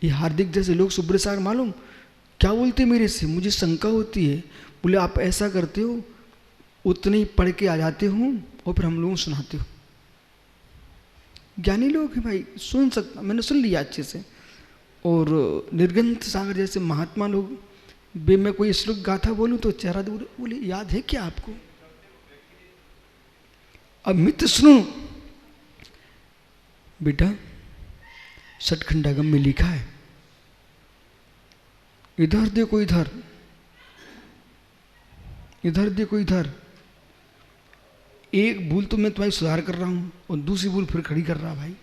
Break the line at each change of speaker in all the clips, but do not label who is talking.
ये हार्दिक जैसे लोग सुब्रत सागर मालूम क्या बोलते मेरे से, मुझे शंका होती है। बोले आप ऐसा करते हो, उतने ही पढ़ के आ जाते हो और फिर हम लोगों को सुनाते हो। ज्ञानी लोग हैं भाई, सुन सकता, मैंने सुन लिया अच्छे से। और निर्गंथ सागर जैसे महात्मा लोग, बे मैं कोई श्लोक गाथा बोलूं तो चेहरा दूर, बोले याद है क्या आपको? अब मित्र सुनो बेटा, षटखंडागम में लिखा है, इधर देखो इधर, इधर देखो इधर, एक भूल तो मैं तुम्हारी सुधार कर रहा हूं और दूसरी भूल फिर खड़ी कर रहा भाई,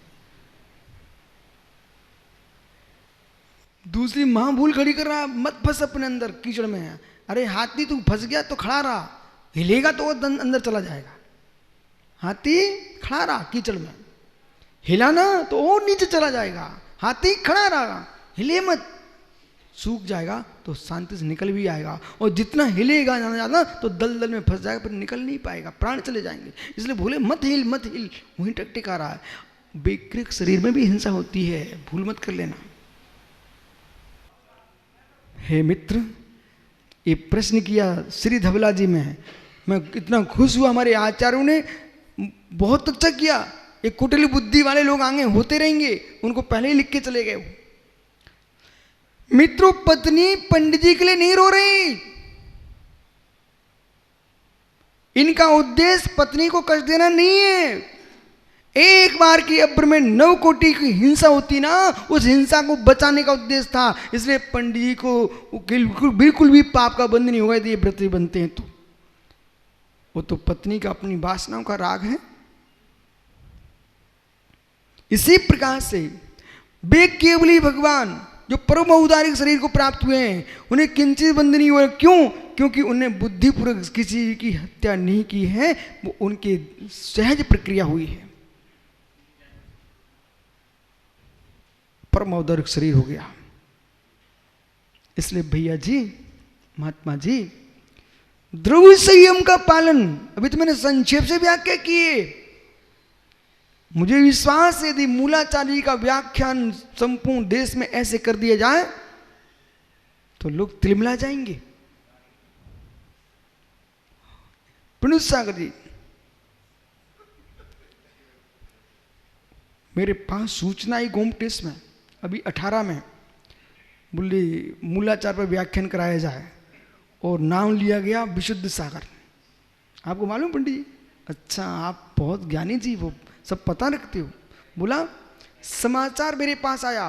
दूसरी महा भूल खड़ी कर रहा। मत फंस अपने अंदर कीचड़ में है। अरे हाथी तू फंस गया तो खड़ा रहा, हिलेगा तो वो अंदर चला जाएगा। हाथी खड़ा रहा कीचड़ में, हिलाना तो और नीचे चला जाएगा। हाथी खड़ा रहा, हिले मत, सूख जाएगा तो शांति से निकल भी आएगा। और जितना हिलेगा जाना ज्यादा तो दलदल में फंस जाएगा, फिर निकल नहीं पाएगा, प्राण चले जाएंगे। इसलिए बोले मत हिल मत हिल, वहीं टकटिका रहा है। वैकृत शरीर में भी हिंसा होती है, भूल मत कर लेना। हे मित्र, ये प्रश्न किया श्री धवला जी में, मैं इतना खुश हुआ। हमारे आचार्यों ने बहुत अच्छा किया। एक कुटिल बुद्धि वाले लोग आगे होते रहेंगे, उनको पहले ही लिख के चले गए। मित्रों, पत्नी पंडित जी के लिए नहीं रो रही, इनका उद्देश्य पत्नी को कष्ट देना नहीं है। एक बार की अब्र में 9 कोटि की हिंसा होती ना, उस हिंसा को बचाने का उद्देश्य था। इसलिए पंडित जी को बिल्कुल भी पाप का बंध नहीं होगा यदि ये व्रत बनते हैं तो। वो तो पत्नी का अपनी वासनाओं का राग है। इसी प्रकार से वे केवली भगवान जो परम औदारिक शरीर को प्राप्त हुए हैं, उन्हें किंचित बंध नहीं हुआ। क्यों? क्योंकि उन्हें बुद्धिपूर्वक किसी की हत्या नहीं की है, वो उनकी सहज प्रक्रिया हुई है, परम औदारिक शरीर हो गया। इसलिए भैया जी, महात्मा जी, द्रव्य संयम का पालन, अभी तो मैंने संक्षेप से व्याख्या किए। मुझे विश्वास है यदि मूलाचार्य का व्याख्यान संपूर्ण देश में ऐसे कर दिया जाए तो लोग तिलमिला जाएंगे। प्रणुत सागर जी, मेरे पास सूचना आई गोमटेस में अभी 18 में, बोले मूलाचार पर व्याख्यान कराया जाए और नाम लिया गया विशुद्ध सागर। आपको मालूम पंडित जी? अच्छा, आप बहुत ज्ञानी जी, वो सब पता रखते हो। बोला समाचार मेरे पास आया,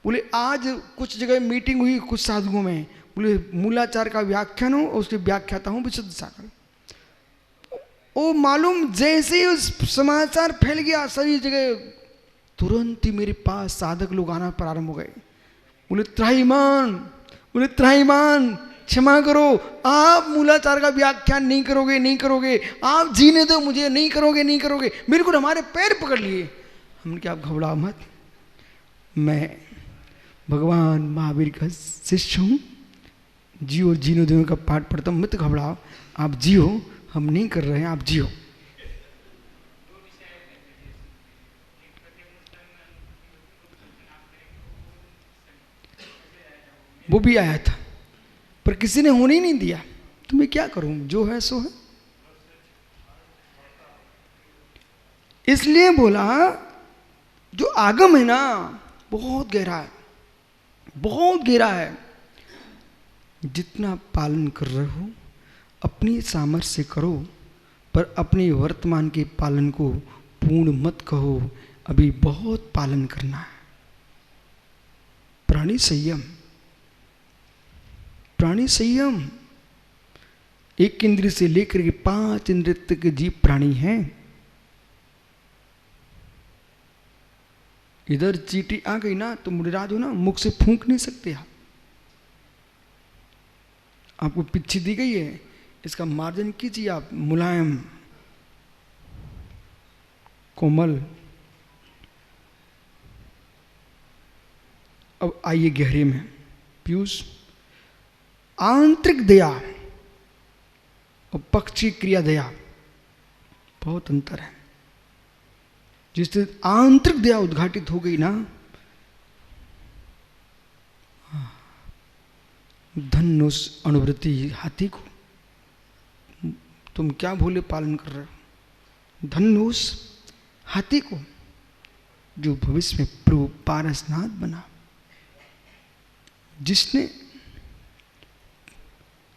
बोले आज कुछ जगह मीटिंग हुई कुछ साधुओं में, बोले मूलाचार का व्याख्यान हो और उसके व्याख्याता हूँ विशुद्ध सागर। ओ मालूम जैसे ही उस समाचार फैल गया सभी जगह, तुरंत ही मेरे पास साधक लोग आना प्रारंभ हो गए। बोले त्राहिमाम, बोले त्राहिमाम क्षमा करो, आप मूलाचार का व्याख्यान नहीं करोगे, नहीं करोगे, आप जीने दो मुझे, नहीं करोगे, नहीं करोगे। बिल्कुल हमारे पैर पकड़ लिए। हमने क्या, आप घबराओ मत, मैं भगवान महावीर का शिष्य हूँ, जियो जीनो देने का पाठ पढ़ता हूँ, मत घबराओ, आप जियो, हम नहीं कर रहे हैं, आप जियो। वो भी आया था पर किसी ने होने ही नहीं दिया। तो मैं क्या करूं, जो है सो है। इसलिए बोला जो आगम है ना बहुत गहरा है, बहुत गहरा है। जितना पालन कर रहे हो अपनी सामर्थ्य से करो, पर अपने वर्तमान के पालन को पूर्ण मत कहो, अभी बहुत पालन करना है। प्राणी संयम, प्राणी संयम, एक इंद्रिय से लेकर के 5 इंद्रिय तक के जीव प्राणी हैं। इधर चींटी आ गई ना तो मुड़राज हो ना, मुख से फूंक नहीं सकते आप। आपको पिच्छी दी गई है, इसका मार्जन कीजिए आप, मुलायम कोमल। अब आइए गहरे में। पीयूष, आंतरिक दया और पक्षी क्रिया दया बहुत अंतर है। जिससे आंतरिक दया उद्घाटित हो गई ना, धन्य उस अनुवृत्ति हाथी को, तुम क्या भूले पालन कर रहे हो। धन्य उस हाथी को जो भविष्य में प्रभु पारसनाथ बना, जिसने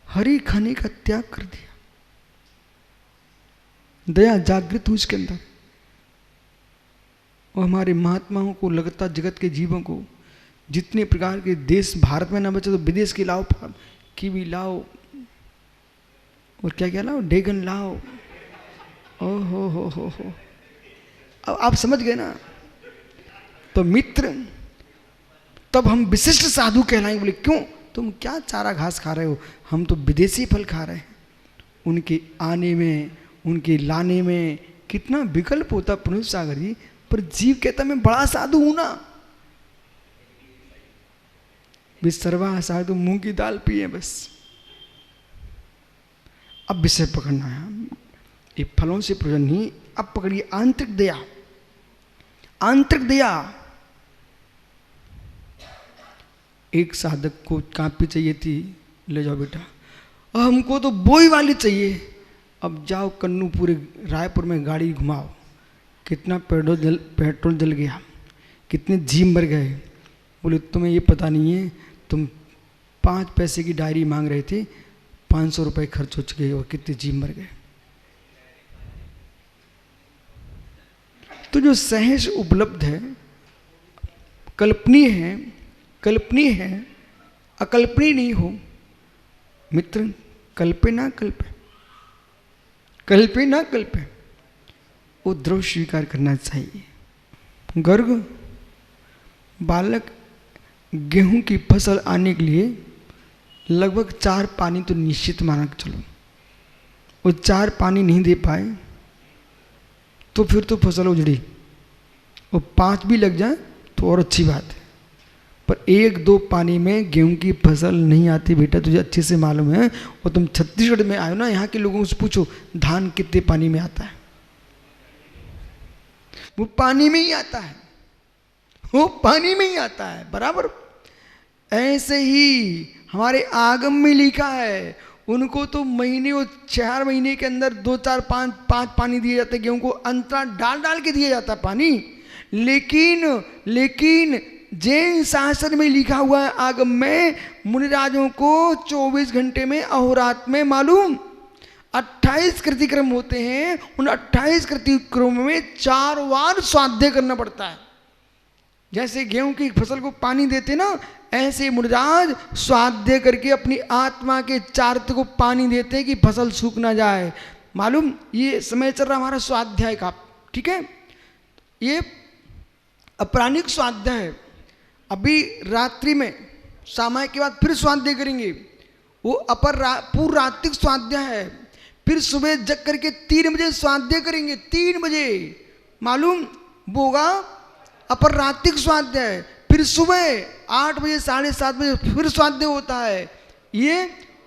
हरी खाने का त्याग कर दिया। दया जागृत हुई उसके अंदर। और हमारे महात्माओं को लगता, जगत के जीवों को, जितने प्रकार के देश भारत में ना बचे तो विदेश की लाओ, कीवी लाओ और क्या क्या लाओ, ड्रैगन लाओ। ओ हो। अब आप समझ गए ना। तो मित्र, तब हम विशिष्ट साधु कहलाएंगे। बोले क्यों? तुम क्या चारा घास खा रहे हो, हम तो विदेशी फल खा रहे हैं। उनके आने में, उनके लाने में कितना विकल्प होता पुनीत सागर जी। पर जीव कहता मैं बड़ा साधु हूं ना। सर्वा साधु मूंग की दाल पिए बस। अब विषय पकड़ना है। ये फलों से प्रयोजन नहीं। अब पकड़िए आंतरिक दया। आंतरिक दया। एक साधक को कापी चाहिए थी, ले जाओ बेटा। हमको तो बोई वाली चाहिए। अब जाओ कन्नू पूरे रायपुर में गाड़ी घुमाओ, कितना पेट्रोल जल गया, कितने जीव मर गए। बोले तुम्हें ये पता नहीं है, तुम 5 पैसे की डायरी मांग रहे थे, 500 रुपये खर्च हो चुके और कितने जीव मर गए। तो जो सहज उपलब्ध है, कल्पनीय है, अकल्पनीय नहीं हो। मित्र, कल्पे ना कल्पे, वो द्रव स्वीकार करना चाहिए। गर्ग बालक गेहूं की फसल आने के लिए लगभग 4 पानी तो निश्चित माना चलो। वो 4 पानी नहीं दे पाए तो फिर तो फसल उजड़ी। और 5 भी लग जाए तो और अच्छी बात है। पर 1-2 पानी में गेहूं की फसल नहीं आती बेटा, तुझे अच्छे से मालूम है। और तुम छत्तीसगढ़ में आयो ना, यहाँ के लोगों से पूछो धान कितने पानी में आता है। वो पानी में ही आता है, वो पानी में ही आता है बराबर। ऐसे ही हमारे आगम में लिखा है, उनको तो महीने और 4 महीने के अंदर 2, 4, 5 पानी दिए जाते। गेहूं को अंतराल डाल के दिया जाता पानी। लेकिन जैन शास्त्र में लिखा हुआ है, आगम में, मुनिराजों को 24 घंटे में अहोरात्र में मालूम 28 कृतिक्रम होते हैं। उन 28 कृतिक्रमों में 4 बार स्वाध्याय करना पड़ता है। जैसे गेहूं की फसल को पानी देते ना, ऐसे मुनिराज स्वाध्याय करके अपनी आत्मा के चारित्र को पानी देते हैं कि फसल सूख ना जाए। मालूम, ये समय चल रहा हमारा स्वाध्याय का, ठीक है। ये अपरानिक स्वाध्याय है। अभी रात्रि में सामाय के बाद फिर स्वाध्याय करेंगे, वो पूर्व रात्रिक स्वाध्याय है। फिर सुबह जग करके 3 बजे स्वाध्याय करेंगे। 3 बजे मालूम वो होगा अपर रात्रिक स्वाध्याय। फिर सुबह 8 बजे 7:30 बजे फिर स्वाध्याय होता है। ये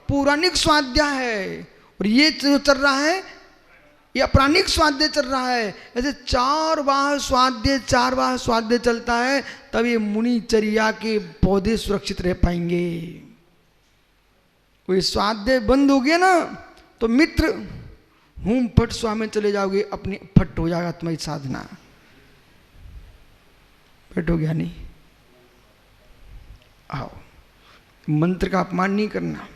पौराणिक स्वाध्याय है। और ये जो चल रहा है, ये अपराणिक स्वाध्याय चल रहा है। ऐसे 4 बार स्वाध्याय चलता है, तब ये मुनिचर्या के पौधे सुरक्षित रह पाएंगे। कोई स्वाध्याय बंद हो गया ना, तो मित्र हूम फट स्वा में चले जाओगे, अपनी फट हो जाएगा तुम्हारी साधना। बैठो ज्ञानी, आओ। मंत्र का अपमान नहीं करना।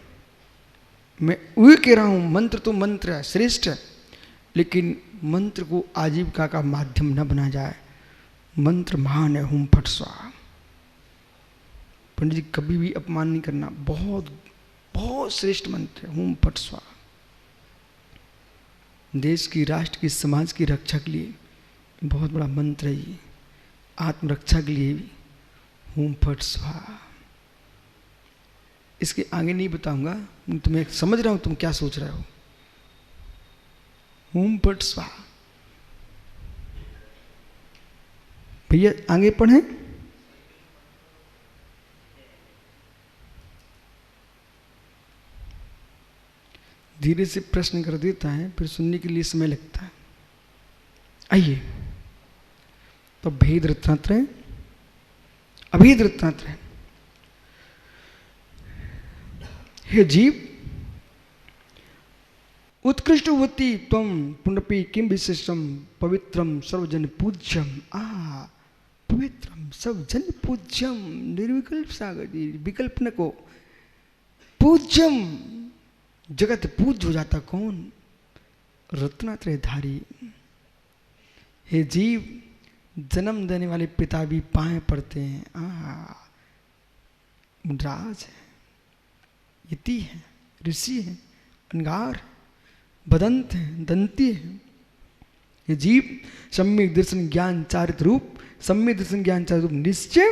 मैं वही कह रहा हूं, मंत्र तो मंत्र है, श्रेष्ठ है, लेकिन मंत्र को आजीविका का माध्यम न बना जाए। मंत्र महान है, हुम फट स्वाहा। पंडित जी कभी भी अपमान नहीं करना। बहुत बहुत श्रेष्ठ मंत्र है हुम फट स्वाहा। देश की, राष्ट्र की, समाज की रक्षा के लिए बहुत बड़ा मंत्र है ये। आत्मरक्षा के लिए भी हुम फट स्वाहा। इसके आगे नहीं बताऊंगा, तुम्हें समझ रहा हूं तुम क्या सोच रहे हो। हुम फट स्वाहा। भैया आगे पढ़ें। धीरे से प्रश्न कर देता है, फिर सुनने के लिए समय लगता है। आइए, तो भेद रत्नात्रय, अभेद रत्नात्रय। हे जीव, उत्कृष्ट होती त्वं पुनपि किम विशेषम पवित्रम सर्वजन पूज्यम। पवित्रम सर्वजन पूज्यम, निर्विकल्प सागर जी, विकल्प न को पूज्यम, जगत पूज्य हो जाता कौन? रत्नात्रयधारी। हे जीव, जन्म देने वाले पिता भी पाए पड़ते हैं। मुद्राज है, यति है, ऋषि है, अंगार, बदंत है, दंती है। ये जीव सम्यक दर्शन ज्ञान चारित रूप, सम्यक दर्शन ज्ञान चारित रूप निश्चय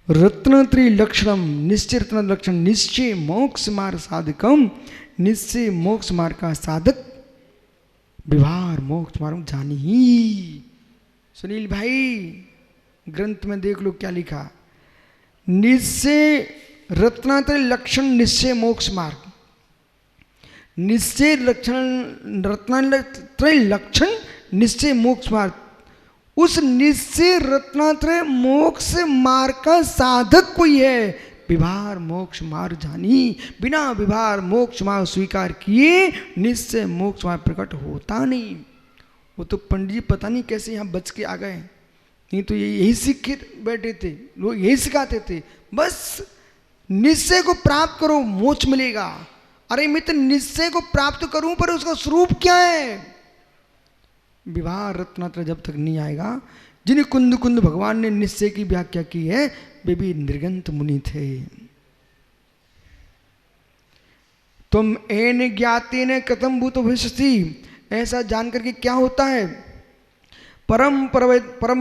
रत्नत्रय लक्षणम, निश्चय रत्न लक्षण, निश्चय मोक्ष मार्ग साधकम, निश्चय मोक्ष मार्ग का साधक, व्यवहार मोक्ष मार्ग जानी ही। सुनील भाई, ग्रंथ में देख लो क्या लिखा, निश्चय रत्नात्रय लक्षण, निश्चय मोक्ष मार्ग, निश्चय लक्षण, रत्नात्रय लक्षण, निश्चय मोक्ष मार्ग। उस निश्चय रत्नात्रय मोक्ष मार्ग का साधक कोई है, विभार मोक्ष मार्ग जानी। बिना विभार मोक्ष मार्ग स्वीकार किए निश्चय मोक्ष मार्ग प्रकट होता नहीं। वो तो पंडित जी पता नहीं कैसे यहाँ बच के आ गए, नहीं तो यही सीख के बैठे थे, लोग यही सिखाते थे, बस निश्चय को प्राप्त करो मोक्ष मिलेगा। अरे मित्र, निश्चय को प्राप्त करूं पर उसका स्वरूप क्या है? विवाह रत्नात्रय जब तक नहीं आएगा। जिन्हें कुंद कुंद भगवान ने निश्चय की व्याख्या की है वे भी निर्गंत मुनि थे। तुम एन ज्ञाते न कथम भूत भविष्यसि, ऐसा जानकर के क्या होता है? परम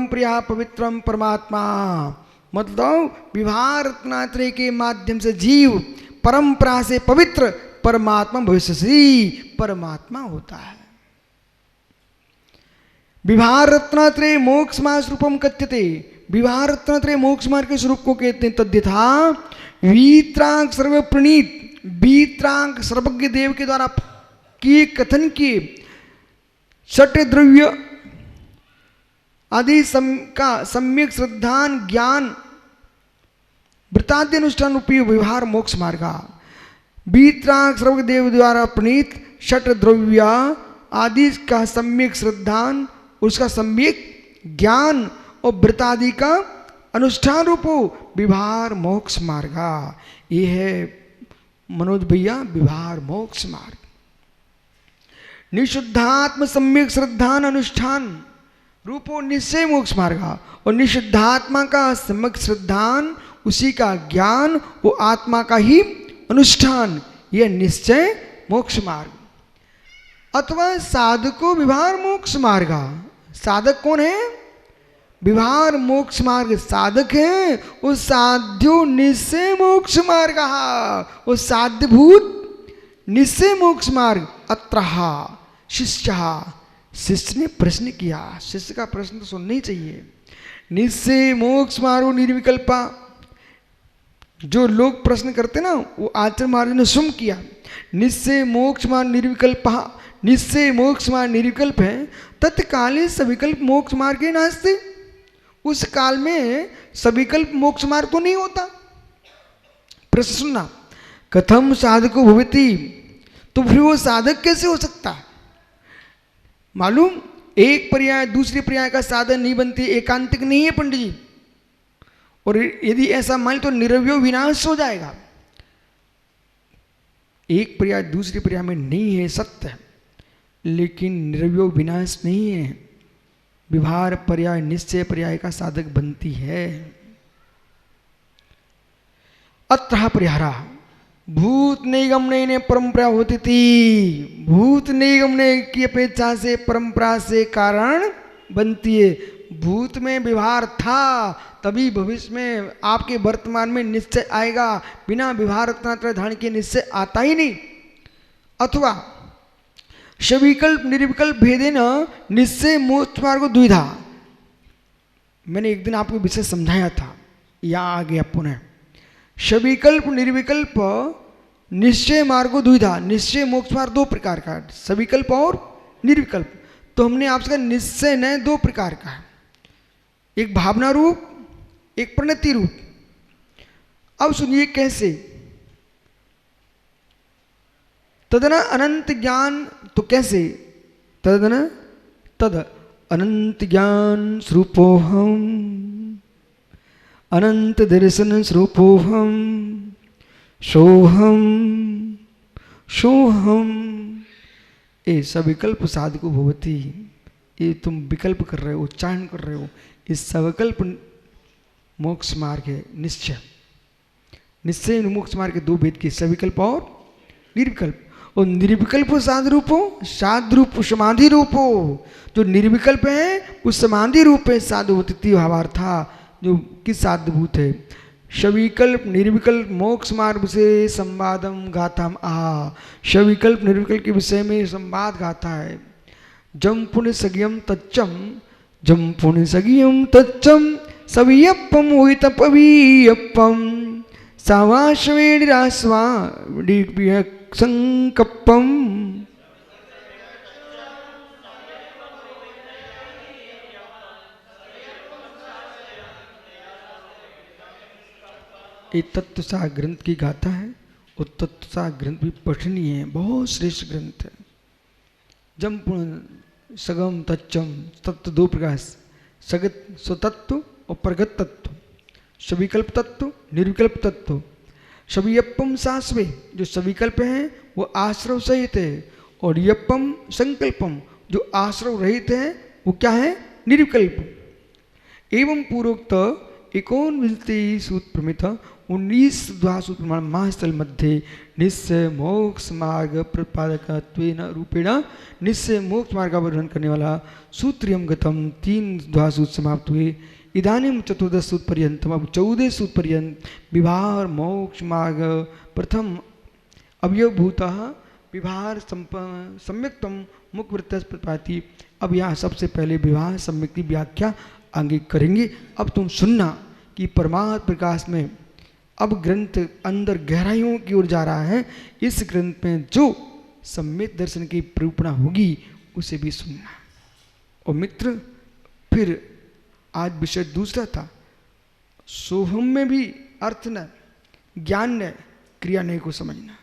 प्रिया पवित्रम परमात्मा, मतलब विवाह रत्नात्रय के माध्यम से जीव परंपरा से पवित्र परमात्मा भविष्यसि परमात्मा होता है। विवाह रत्नात्रय मोक्ष मार्ग स्वरूपम कथ्यते, विवाह रत्नात्रय मोक्ष मार्ग के स्वरूप को कहते हैं। तद्यथा वीतराग सर्व प्रणीत, वीतराग सर्वज्ञ देव के द्वारा किए कथन किए षट द्रव्य आदि का सम्यक श्रद्धान ज्ञान वृत्तादि अनुष्ठान रूपी व्यवहार मोक्ष मार्ग, वीतराग सर्वज्ञ देव द्वारा प्रणीत षट द्रव्य आदि का सम्यक श्रद्धान, उसका सम्यक ज्ञान और व्रतादि का अनुष्ठान रूपो विवाह मोक्ष मार्ग, ये है मनोज भैया विवाह मोक्ष मार्ग। निशुद्धात्म सम्यक श्रद्धान अनुष्ठान रूपो निश्चय मोक्ष मार्ग, और निशुद्धात्मा का सम्यक श्रद्धान, उसी का ज्ञान, वो आत्मा का ही अनुष्ठान, यह निश्चय मोक्ष मार्ग। अथवा साधको विवाह मोक्ष मार्ग, साधक कौन है? विवाह मोक्ष मार्ग साधक है, वो साध्यो निश्चय मोक्ष मार्ग, वो साध्यभूत निश्चय मोक्ष मार्ग। अत्र शिष्य, शिष्य ने प्रश्न किया, शिष्य का प्रश्न तो सुनना ही चाहिए। निश्चय मोक्ष मार्ग निर्विकल्पा, जो लोग प्रश्न करते ना वो आचार्य महाराज ने सुम किया। निश्चय मोक्ष मार्ग निर्विकल्पा, निश्चय मोक्ष मार्ग निर्विकल्प है, तत्काले सविकल्प मोक्ष मार्ग के नास्ते, उस काल में सविकल्प मोक्ष मार्ग तो नहीं होता। प्रश्न सुनना, कथम साधको भवति, तो फिर वो साधक कैसे हो सकता? मालूम, एक पर्याय दूसरे पर्याय का साधन नहीं बनती, एकांतिक नहीं है पंडित जी। और यदि ऐसा मान तो निरवय विनाश हो जाएगा। एक पर्याय दूसरे पर्याय में नहीं है, सत्य है, लेकिन निरवय विनाश नहीं है। विभार पर्याय निश्चय पर्याय का साधक बनती है। अत्र परिहारा भूत निगमने परंपरा होती थी, भूत निगमने की अपेक्षा से परंपरा से कारण बनती है। भूत में व्यवहार था, तभी भविष्य में आपके वर्तमान में निश्चय आएगा। बिना व्यवहार रत्नात्रय धारण के निश्चय आता ही नहीं। अथवा सविकल्प निर्विकल्प भेदेन निश्चय मोक्ष मार्ग द्विधा, मैंने एक दिन आपको विषय समझाया था, यहाँ आ गया पुनः। सविकल्प निर्विकल्प निश्चय मार्गो द्विधा, निश्चय मोक्ष मार्ग दो प्रकार का, सविकल्प और निर्विकल्प। तो हमने आपसे कहा निश्चय न दो प्रकार का है, एक भावना रूप, एक प्रणति रूप। अब सुनिए कैसे। तदन अनंत ज्ञान, तो कैसे? तदन तद अनंत ज्ञान स्वरूपोहम, अनंत दर्शन स्वरूपोहम, सोहम सोहम। ये सविकल्प साधको भवती, ये तुम विकल्प कर रहे हो, उच्चारण कर रहे हो, इस सविकल्प मोक्ष मार्ग है। निश्चय निश्चय मोक्ष मार्ग के दो भेद के, सविकल्प और निर्विकल्प। और निर्विकल्प साध रूप हो, साध रूप समाधि रूप हो। जो निर्विकल्प है वो समाधि रूप है, साधुवती भावार्था, जो किस साधभूत है। सविकल्प निर्विकल्प मोक्ष मार्ग से संवादम गाथाम आहा, सविकल्प निर्विकल्प के विषय में संवाद गाथा है। जम पुण्य सगियम तच्चम, जम पुण्य सगियम तच्चम, सवियप्पम हुईत पवीयप्पम, सावाश्वेणिरास्वा संकप्पम। ये तत्वसार ग्रंथ की गाथा है, और तत्वसार ग्रंथ भी पठनीय है, बहुत श्रेष्ठ ग्रंथ है। जम पुण्य सगम तच्चम, तत्व दो प्रकार, सगत स्वतत्व और प्रगत तत्व, सविकल्प तत्व निर्विकल्प तत्व। सवियप्पम सास्वे, जो सविकल्प है वो आश्रव सहित है, और यप्पम संकल्पम, जो आश्रव रहित है वो क्या है? निर्विकल्प। एवं पूर्वोक्त एकोनविंशति सूत्र प्रमित 19 द्वासूत्र प्रमाण महास्थल मध्य निश्चय मोक्ष मार्ग प्रतिपादकत्वेन रूपेण, निश्चय मोक्ष मार्ग का वर्णन करने वाला सूत्रियम गतम 3 द्वासूत्र समाप्त हुए। इदानीम 14 सूत्र पर्यंतम, अब 14 सूत्र पर्यंत विभार मोक्ष मार्ग प्रथम अवयवभूतः विभार सम्यक्तम मुख्य वृत्त प्रतिपादति। अब यहाँ सबसे पहले विवाह सम्यक की व्याख्या आगे करेंगे। अब तुम सुनना कि परमार्थ प्रकाश में अब ग्रंथ अंदर गहराइयों की ओर जा रहा है। इस ग्रंथ में जो सम्यक दर्शन की निरूपणा होगी उसे भी सुनना। और मित्र, फिर आज विषय दूसरा था, सोहम में भी अर्थ न ज्ञान न क्रिया नहीं को समझना।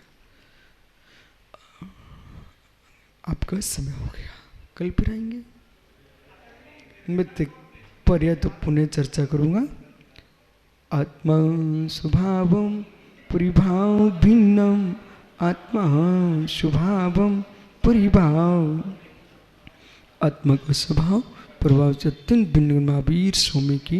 आपका समय हो गया, कल फिर आएंगे। मित्र पर तो पुनः चर्चा करूंगा। आत्मा स्वभावम परिभाव भिन्नम, आत्मा स्वभावम परिभाव, आत्मा का स्वभाव प्रभाव से अत्यंत भिन्न महावीर स्वामी की